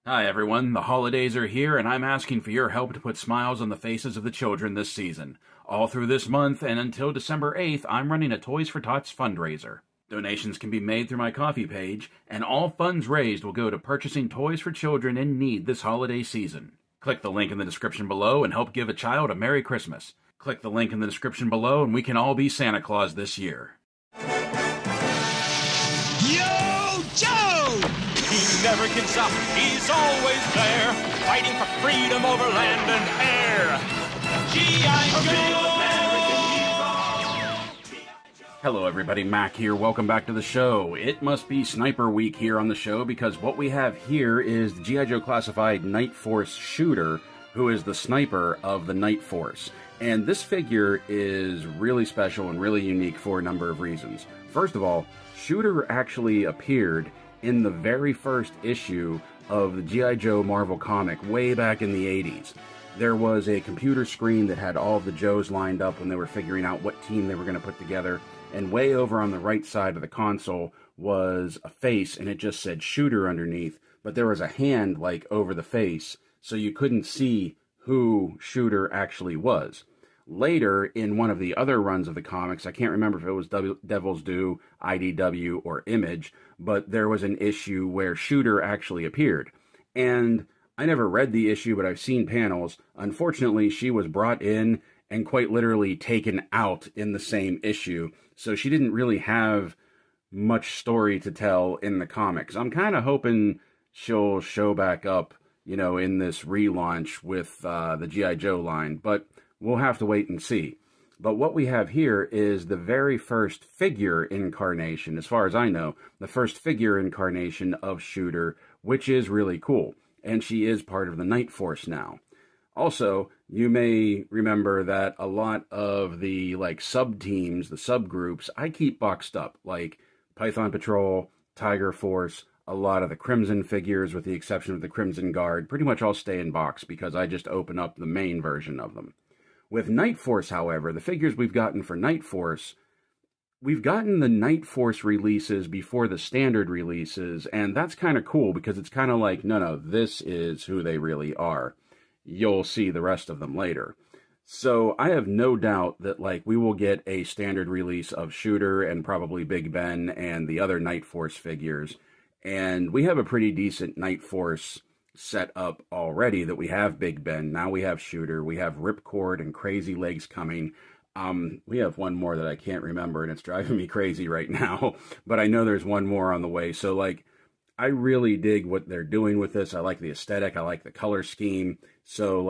Hi everyone, the holidays are here and I'm asking for your help to put smiles on the faces of the children this season. All through this month and until December 8th, I'm running a Toys for Tots fundraiser. Donations can be made through my Ko-fi page, and all funds raised will go to purchasing toys for children in need this holiday season. Click the link in the description below and help give a child a Merry Christmas. Click the link in the description below and we can all be Santa Claus this year. Yo, Joe! He never gives up, he's always there, fighting for freedom over land and air. G.I.Joe! Hello everybody, Mac here. Welcome back to the show. It must be Sniper Week here on the show because what we have here is the G.I.Joe classified Nightforce Shooter, who is the sniper of the Nightforce. And this figure is really special and really unique for a number of reasons. First of all, Shooter actually appeared in the very first issue of the G.I. Joe Marvel comic way back in the 80s. There was a computer screen that had all of the Joes lined up when they were figuring out what team they were going to put together, and way over on the right side of the console was a face, and it just said Shooter underneath, but there was a hand like over the face, so you couldn't see who Shooter actually was. Later, in one of the other runs of the comics, I can't remember if it was Devil's Due, IDW, or Image, but there was an issue where Shooter actually appeared. And I never read the issue, but I've seen panels. Unfortunately, she was brought in and quite literally taken out in the same issue, so she didn't really have much story to tell in the comics. I'm kind of hoping she'll show back up, you know, in this relaunch with the G.I. Joe line, but we'll have to wait and see. But what we have here is the very first figure incarnation, as far as I know, the first figure incarnation of Shooter, which is really cool. And she is part of the Nightforce now. Also, you may remember that a lot of the sub-teams, the subgroups, I keep boxed up, like Python Patrol, Tiger Force, a lot of the Crimson figures, with the exception of the Crimson Guard, pretty much all stay in box because I just open up the main version of them. With Nightforce, however, the figures we've gotten for Nightforce, we've gotten the Nightforce releases before the standard releases, and that's kind of cool because it's kind of like, no, this is who they really are. You'll see the rest of them later. So I have no doubt that we will get a standard release of Shooter and probably Big Ben and the other Nightforce figures. And we have a pretty decent Nightforce set up already that we have Big Ben. Now we have Shooter. We have Ripcord and Crazy Legs coming. We have one more that I can't remember, and it's driving me crazy right now. But I know there's one more on the way. So, I really dig what they're doing with this. I like the aesthetic. I like the color scheme. So,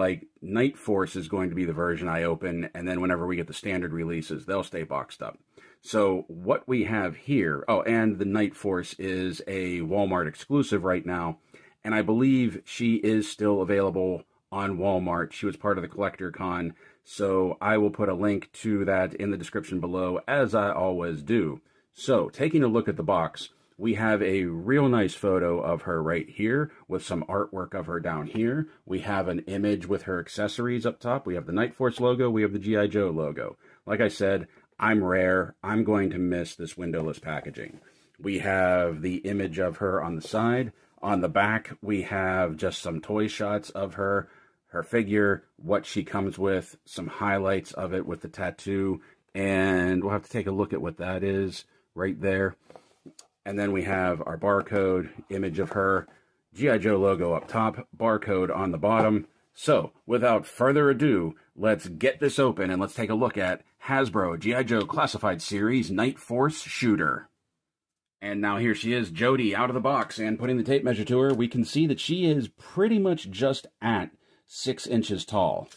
Nightforce is going to be the version I open, and then whenever we get the standard releases, they'll stay boxed up. So, what we have here... Oh, and the Nightforce is a Walmart exclusive right now, and I believe she is still available on Walmart. She was part of the Collector Con, so I will put a link to that in the description below, as I always do. So, taking a look at the box, we have a real nice photo of her right here, with some artwork of her down here. We have an image with her accessories up top. We have the Nightforce logo. We have the G.I. Joe logo. Like I said, I'm rare. I'm going to miss this windowless packaging. We have the image of her on the side. On the back, we have just some toy shots of her figure, what she comes with, some highlights of it with the tattoo, and we'll have to take a look at what that is right there. And then we have our barcode, image of her, G.I. Joe logo up top, barcode on the bottom. So, without further ado, let's get this open and let's take a look at Hasbro G.I. Joe Classified Series Nightforce Shooter. And now here she is, Jody, out of the box, and putting the tape measure to her, we can see that she is pretty much just at 6 inches tall.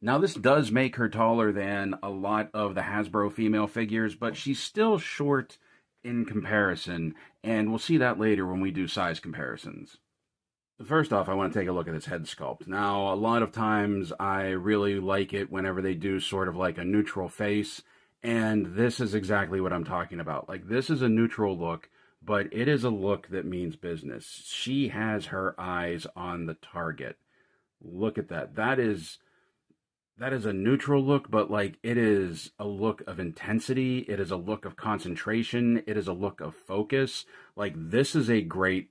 Now this does make her taller than a lot of the Hasbro female figures, but she's still short in comparison, and we'll see that later when we do size comparisons. First off, I want to take a look at this head sculpt. Now, a lot of times I really like it whenever they do sort of like a neutral face, and this is exactly what I'm talking about. This is a neutral look, but it is a look that means business. She has her eyes on the target. Look at that. That is a neutral look, but it is a look of intensity. It is a look of concentration. It is a look of focus. This is a great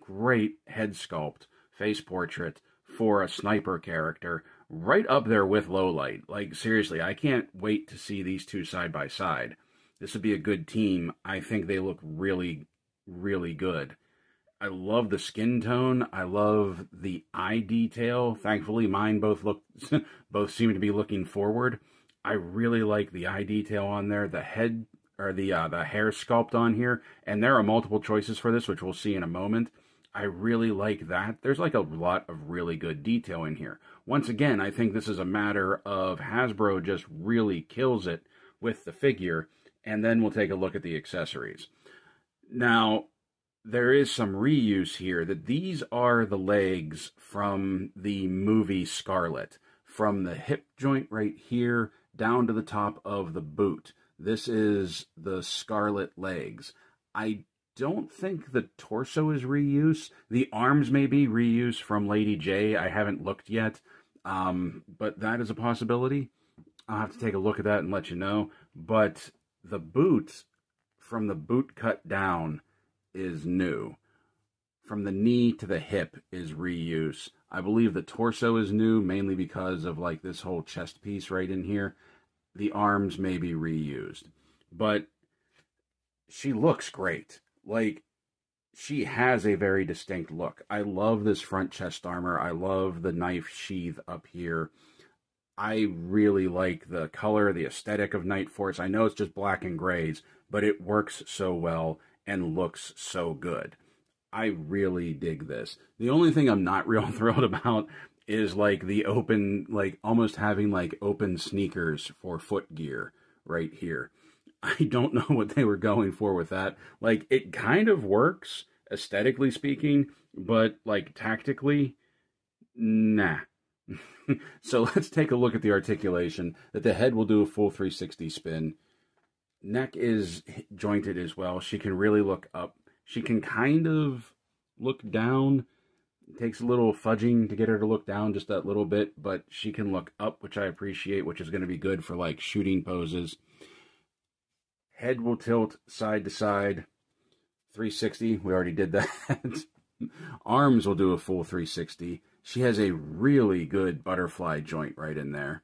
great head sculpt, face portrait for a sniper character, right up there with Lowlight. Like, seriously, I can't wait to see these two side by side. This would be a good team. I think they look really, really good. I love the skin tone. I love the eye detail. Thankfully, mine both seem to be looking forward. I really like the eye detail on there. The head, or the hair sculpt on here, and there are multiple choices for this, which we'll see in a moment. I really like that. There's like a lot of really good detail in here. Once again, I think this is a matter of Hasbro just really kills it with the figure, and then we'll take a look at the accessories. Now, there is some reuse here, that these are the legs from the movie Scarlet. From the hip joint right here down to the top of the boot. This is the Scarlet legs. I don't think the torso is reuse. The arms may be reuse from Lady J. I haven't looked yet, but that is a possibility. I'll have to take a look at that and let you know. But the boot, from the boot cut down, is new. From the knee to the hip is reuse. I believe the torso is new, mainly because of like this whole chest piece right in here. The arms may be reused. But she looks great. Like, she has a very distinct look. I love this front chest armor. I love the knife sheath up here. I really like the color, the aesthetic of Nightforce. I know it's just black and grays, but it works so well and looks so good. I really dig this. The only thing I'm not real thrilled about is like the open, like almost having like open sneakers for foot gear right here. I don't know what they were going for with that. Like, it kind of works, aesthetically speaking, but like tactically, nah. So let's take a look at the articulation. That the head will do a full 360 spin. Neck is jointed as well. She can really look up. She can kind of look down. It takes a little fudging to get her to look down just that little bit, but she can look up, which I appreciate, which is going to be good for like shooting poses. Head will tilt side to side, 360. We already did that. Arms will do a full 360. She has a really good butterfly joint right in there.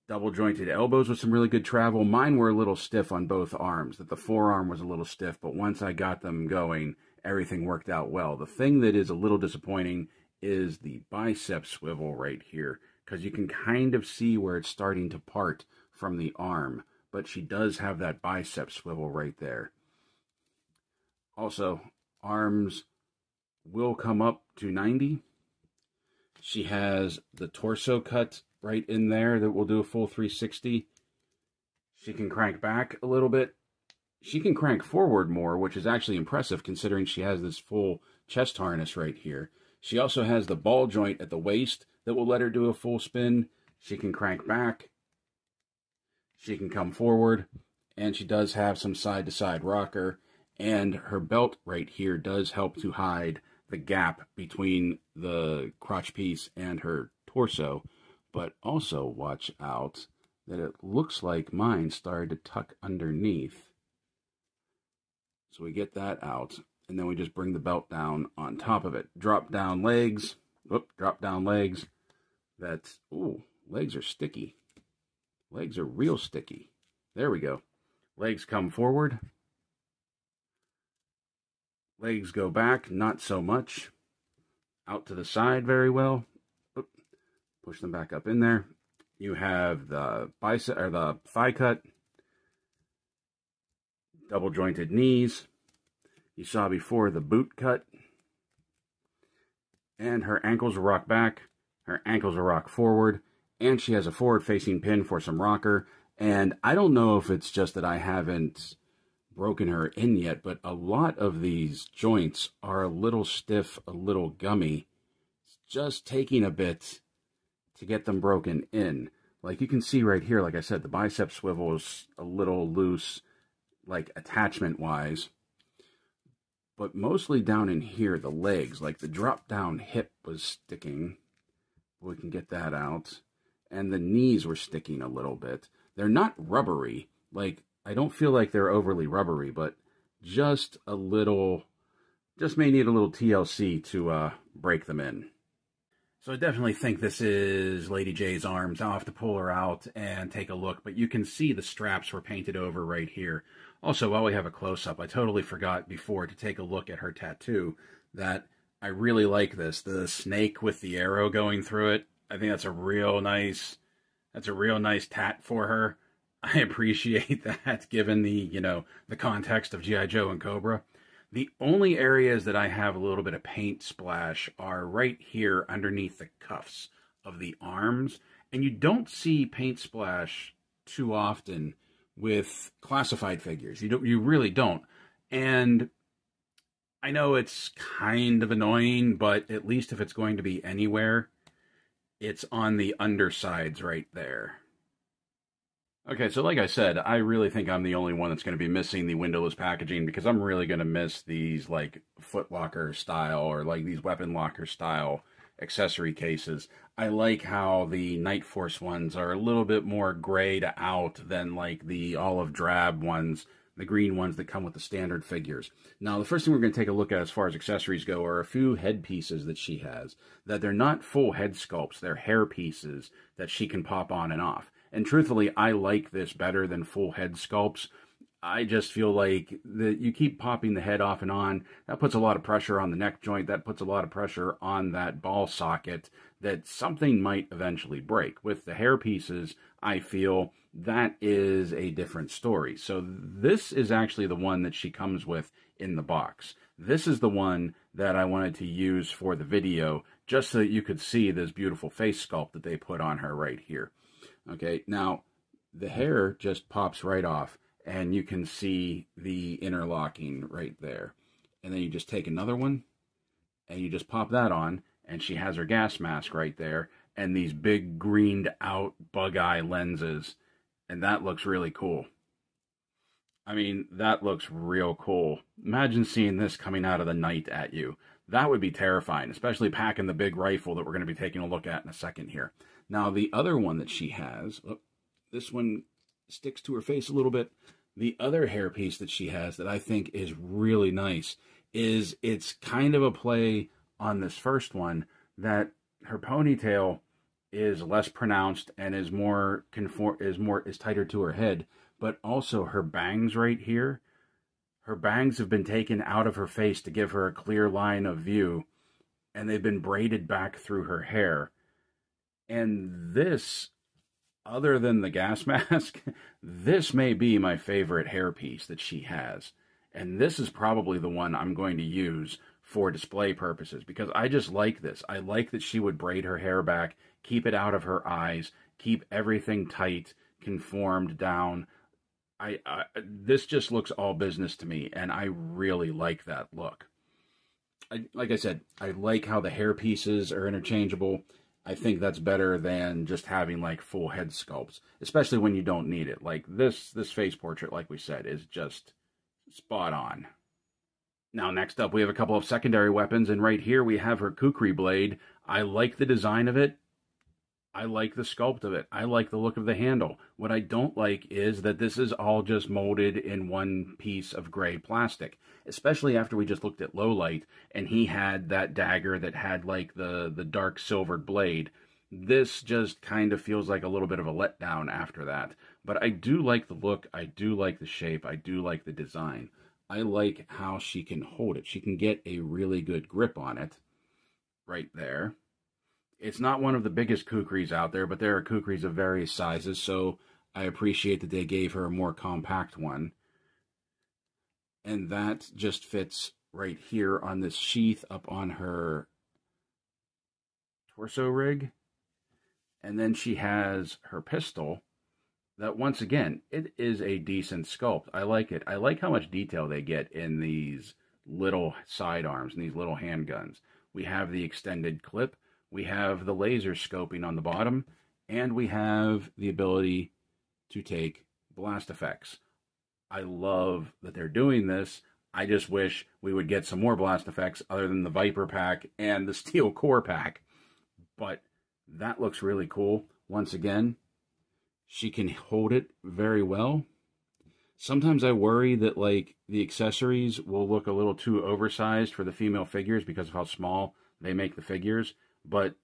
Double jointed elbows with some really good travel. Mine were a little stiff on both arms, that the forearm was a little stiff, but once I got them going, everything worked out well. The thing that is a little disappointing is the bicep swivel right here, because you can kind of see where it's starting to part from the arm, but she does have that bicep swivel right there. Also, arms will come up to 90. She has the torso cut right in there that will do a full 360. She can crank back a little bit. She can crank forward more, which is actually impressive considering she has this full chest harness right here. She also has the ball joint at the waist that will let her do a full spin. She can crank back. She can come forward. And she does have some side-to-side rocker. And her belt right here does help to hide the gap between the crotch piece and her torso. But also watch out that it looks like mine started to tuck underneath. So we get that out, and then we just bring the belt down on top of it. Drop down legs. Whoop, drop down legs. That's, ooh, legs are sticky. Legs are real sticky. There we go. Legs come forward. Legs go back, not so much. Out to the side very well. Oop. Push them back up in there. You have the bicep or the thigh cut. Double jointed knees. You saw before the boot cut. And her ankles will rock back. Her ankles will rock forward. And she has a forward facing pin for some rocker. And I don't know if it's just that I haven't broken her in yet, but a lot of these joints are a little stiff, a little gummy. It's just taking a bit to get them broken in. Like you can see right here, like I said, the bicep swivel is a little loose, like attachment wise, but mostly down in here, the legs, like the drop down hip was sticking. We can get that out. And the knees were sticking a little bit. They're not rubbery. Like, I don't feel like they're overly rubbery, but just a little Just may need a little TLC to break them in. So I definitely think this is Lady J's arms. I'll have to pull her out and take a look, but you can see the straps were painted over right here. Also, while we have a close-up, I totally forgot before to take a look at her tattoo that I really like this. The snake with the arrow going through it. I think that's a real nice tat for her. I appreciate that given the, you know, the context of G.I. Joe and Cobra. The only areas that I have a little bit of paint splash are right here underneath the cuffs of the arms. And you don't see paint splash too often with classified figures. You really don't. And I know it's kind of annoying, but at least if it's going to be anywhere, it's on the undersides right there. Okay, so like I said, I really think I'm the only one that's going to be missing the windowless packaging because I'm really going to miss these like foot locker style or like these weapon locker style accessory cases. I like how the Nightforce ones are a little bit more grayed out than like the olive drab ones, the green ones that come with the standard figures. Now, the first thing we're going to take a look at as far as accessories go are a few head pieces that she has. That they're not full head sculpts, they're hair pieces that she can pop on and off. And truthfully, I like this better than full head sculpts. I just feel like that you keep popping the head off and on. That puts a lot of pressure on the neck joint. That puts a lot of pressure on that ball socket that something might eventually break. With the hair pieces, I feel that is a different story. So this is actually the one that she comes with in the box. This is the one that I wanted to use for the video just so that you could see this beautiful face sculpt that they put on her right here. Okay, now the hair just pops right off and you can see the interlocking right there. And then you just take another one and you just pop that on and she has her gas mask right there and these big greened out bug eye lenses. And that looks really cool. I mean, that looks real cool. Imagine seeing this coming out of the night at you. That would be terrifying, especially packing the big rifle that we're going to be taking a look at in a second here. Now, the other one that she has, oh, this one sticks to her face a little bit. The other hairpiece that she has that I think is really nice is it's kind of a play on this first one that her ponytail is less pronounced and is tighter to her head, but also her bangs right here. Her bangs have been taken out of her face to give her a clear line of view, and they've been braided back through her hair. And this, other than the gas mask, this may be my favorite hairpiece that she has. And this is probably the one I'm going to use for display purposes because I just like this. I like that she would braid her hair back, keep it out of her eyes, keep everything tight, conformed down. This just looks all business to me, and I really like that look. Like I said, I like how the hair pieces are interchangeable. I think that's better than just having like full head sculpts, especially when you don't need it. Like this face portrait, like we said, is just spot on. Now, next up, we have a couple of secondary weapons, and right here we have her kukri blade. I like the design of it. I like the sculpt of it. I like the look of the handle. What I don't like is that this is all just molded in one piece of gray plastic, especially after we just looked at Lowlight and he had that dagger that had like the dark silvered blade. This just kind of feels like a little bit of a letdown after that. But I do like the look. I do like the shape. I do like the design. I like how she can hold it. She can get a really good grip on it right there. It's not one of the biggest kukris out there, but there are kukris of various sizes, so I appreciate that they gave her a more compact one. And that just fits right here on this sheath up on her torso rig. And then she has her pistol that, once again, it is a decent sculpt. I like it. I like how much detail they get in these little sidearms and these little handguns. We have the extended clip. We have the laser scoping on the bottom, and we have the ability to take blast effects. I love that they're doing this. I just wish we would get some more blast effects other than the Viper pack and the Steel Core pack. But that looks really cool. Once again, she can hold it very well. Sometimes I worry that, like, the accessories will look a little too oversized for the female figures because of how small they make the figures, but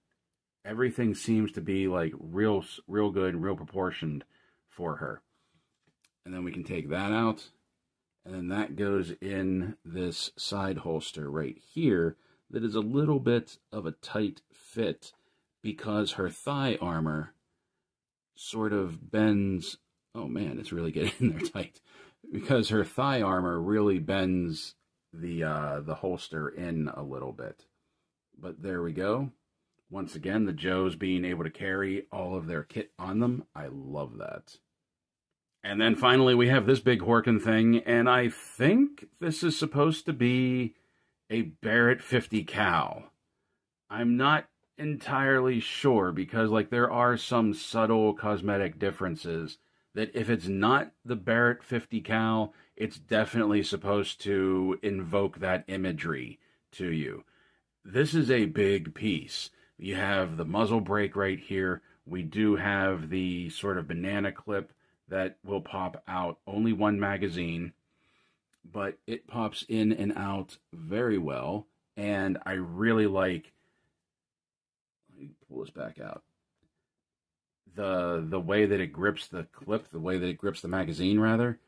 everything seems to be, like, real good, real proportioned for her. And then we can take that out, and then that goes in this side holster right here that is a little bit of a tight fit because her thigh armor sort of bends. Oh man, it's really getting in there tight. Because her thigh armor really bends the holster in a little bit. But there we go. Once again, the Joes being able to carry all of their kit on them. I love that. And then finally we have this big Horkin thing, and I think this is supposed to be a Barrett 50 cal. I'm not entirely sure because, like, there are some subtle cosmetic differences that if it's not the Barrett 50 cal, it's definitely supposed to invoke that imagery to you. This is a big piece. You have the muzzle brake right here. We do have the sort of banana clip that will pop out. Only one magazine, but it pops in and out very well. And I really like, let me pull this back out. The way that it grips the clip, the way that it grips the magazine, rather,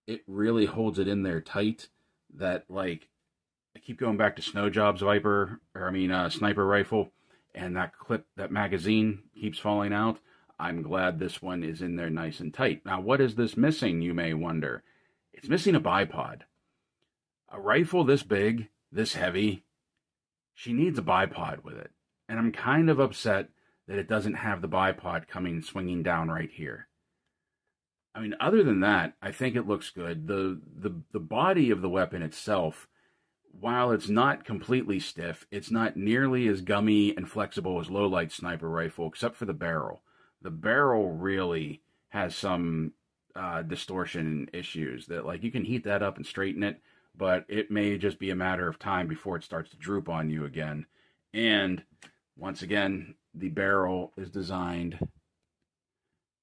it really holds it in there tight. That, like, I keep going back to Snow Job's sniper rifle, and that clip, that magazine keeps falling out. I'm glad this one is in there nice and tight. Now, what is this missing, you may wonder? It's missing a bipod. A rifle this big, this heavy, she needs a bipod with it. And I'm kind of upset that it doesn't have the bipod swinging down right here. I mean, other than that, I think it looks good. The body of the weapon itself, while it's not completely stiff, it's not nearly as gummy and flexible as low-light sniper rifle, except for the barrel. The barrel really has some distortion issues that, like, you can heat that up and straighten it, but it may just be a matter of time before it starts to droop on you again. And once again, the barrel is designed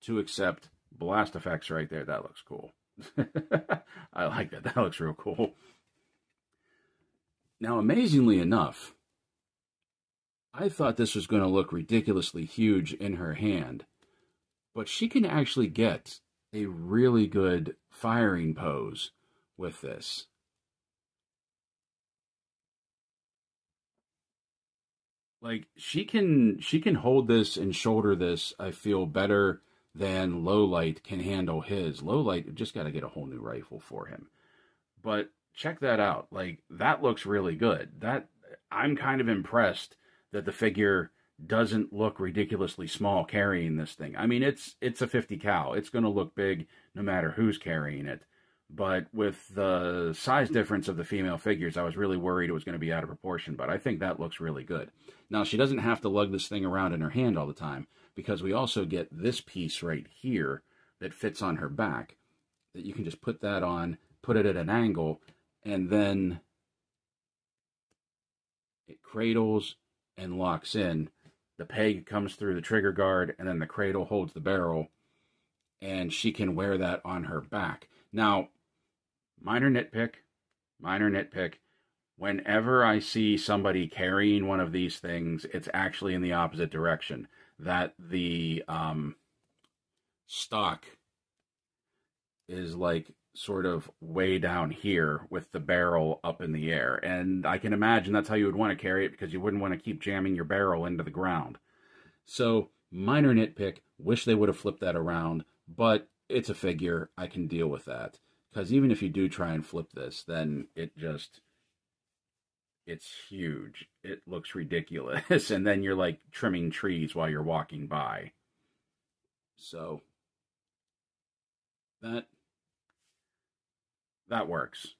to accept blast effects right there. That looks cool. I like that. That looks real cool. Now, amazingly enough, I thought this was going to look ridiculously huge in her hand, but she can actually get a really good firing pose with this. Like, she can hold this and shoulder this, I feel, better than Lowlight can handle his. Lowlight just got to get a whole new rifle for him. But check that out. Like, that looks really good. I'm kind of impressed that the figure doesn't look ridiculously small carrying this thing. I mean, it's a 50 cal. It's going to look big no matter who's carrying it. But with the size difference of the female figures, I was really worried it was going to be out of proportion. But I think that looks really good. Now, she doesn't have to lug this thing around in her hand all the time, because we also get this piece right here that fits on her back, that you can just put that on, put it at an angle, and then it cradles and locks in. The peg comes through the trigger guard, and then the cradle holds the barrel, and she can wear that on her back. Now, minor nitpick, whenever I see somebody carrying one of these things, it's actually in the opposite direction. That the stock is, like, sort of way down here with the barrel up in the air. And I can imagine that's how you would want to carry it, because you wouldn't want to keep jamming your barrel into the ground. So, minor nitpick, wish they would have flipped that around, but it's a figure, I can deal with that. Because even if you do try and flip this, then it's huge. It looks ridiculous. And then you're, like, trimming trees while you're walking by. So, that works.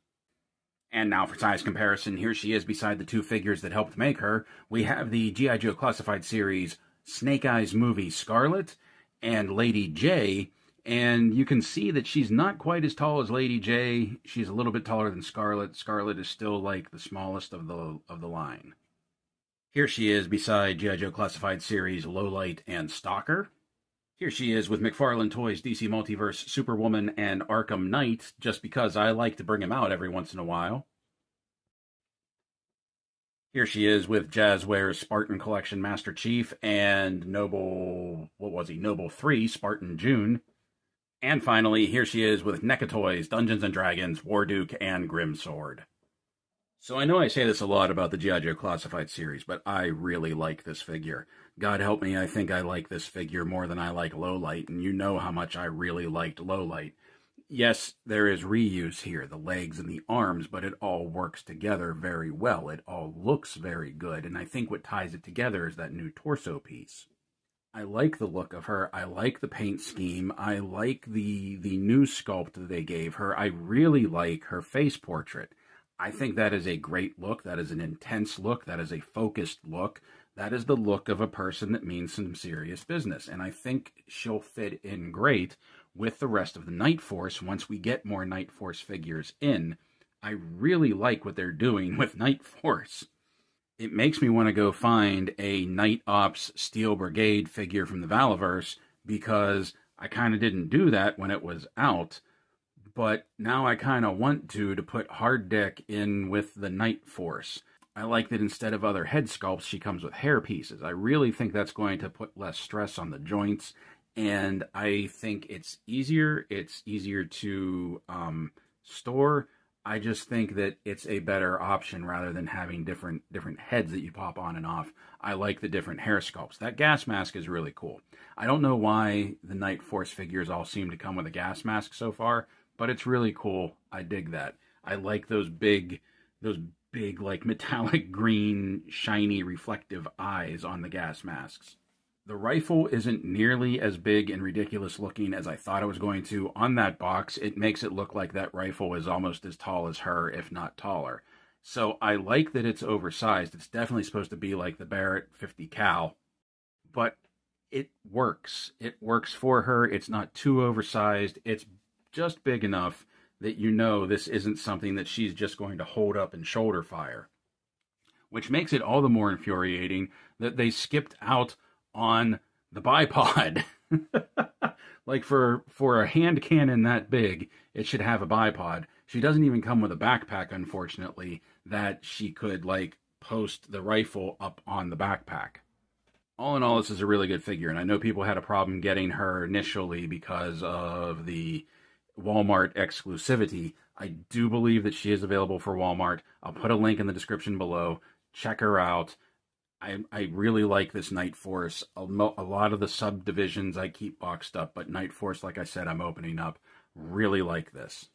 And now for size comparison, here she is beside the two figures that helped make her. We have the G.I. Joe Classified Series Snake Eyes movie Scarlet and Lady J. And you can see that she's not quite as tall as Lady J. She's a little bit taller than Scarlet. Scarlet is still, like, the smallest of the line. Here she is beside G.I. Joe Classified Series Lowlight and Stalker. Here she is with McFarlane Toys, DC Multiverse, Superwoman, and Arkham Knight, just because I like to bring them out every once in a while. Here she is with Jazzware's Spartan Collection Master Chief and Noble 3, Spartan June. And finally, here she is with NECA Toys, Dungeons & Dragons, Warduke, and Grimsword. So I know I say this a lot about the G.I.Joe Classified series, but I really like this figure. God help me, I think I like this figure more than I like Lowlight, and you know how much I really liked Lowlight. Yes, there is reuse here, the legs and the arms, but it all works together very well. It all looks very good, and I think what ties it together is that new torso piece. I like the look of her. I like the paint scheme. I like the new sculpt that they gave her. I really like her face portrait. I think that is a great look. That is an intense look. That is a focused look. That is the look of a person that means some serious business. And I think she'll fit in great with the rest of the Nightforce once we get more Nightforce figures in. I really like what they're doing with Nightforce. It makes me want to go find a Night Ops Steel Brigade figure from the Valaverse, because I kind of didn't do that when it was out. But now I kind of want to put Hard Deck in with the Nightforce. I like that instead of other head sculpts, she comes with hair pieces. I really think that's going to put less stress on the joints, and I think it's easier. It's easier to store. I just think that it's a better option rather than having different heads that you pop on and off. I like the different hair sculpts. That gas mask is really cool. I don't know why the Nightforce figures all seem to come with a gas mask so far, but it's really cool. I dig that. I like those big like metallic green, shiny, reflective eyes on the gas masks. The rifle isn't nearly as big and ridiculous looking as I thought it was going to. On that box, it makes it look like that rifle is almost as tall as her, if not taller. So I like that it's oversized. It's definitely supposed to be like the Barrett 50 cal, but it works. It works for her. It's not too oversized. It's just big enough that you know this isn't something that she's just going to hold up and shoulder fire. Which makes it all the more infuriating that they skipped out on the bipod. Like for a hand cannon that big, it should have a bipod. She doesn't even come with a backpack, unfortunately, that she could like post the rifle up on the backpack. All in all, this is a really good figure, and I know people had a problem getting her initially because of the Walmart exclusivity. I do believe that she is available for Walmart. I'll put a link in the description below. Check her out. I really like this Nightforce. A lot of the subdivisions I keep boxed up, but Nightforce, like I said, I'm opening up. Really like this.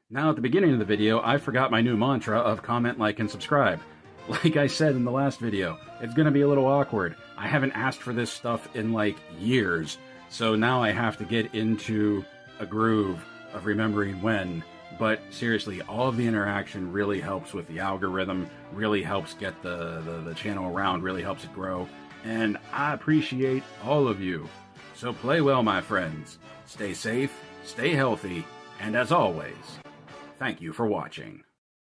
Now, at the beginning of the video, I forgot my new mantra of comment, like, and subscribe. Like I said in the last video, it's going to be a little awkward. I haven't asked for this stuff in, like, years, so now I have to get into a groove of remembering when. But seriously, all of the interaction really helps with the algorithm, really helps get the channel around, really helps it grow, and I appreciate all of you. So play well, my friends. Stay safe, stay healthy, and as always, thank you for watching.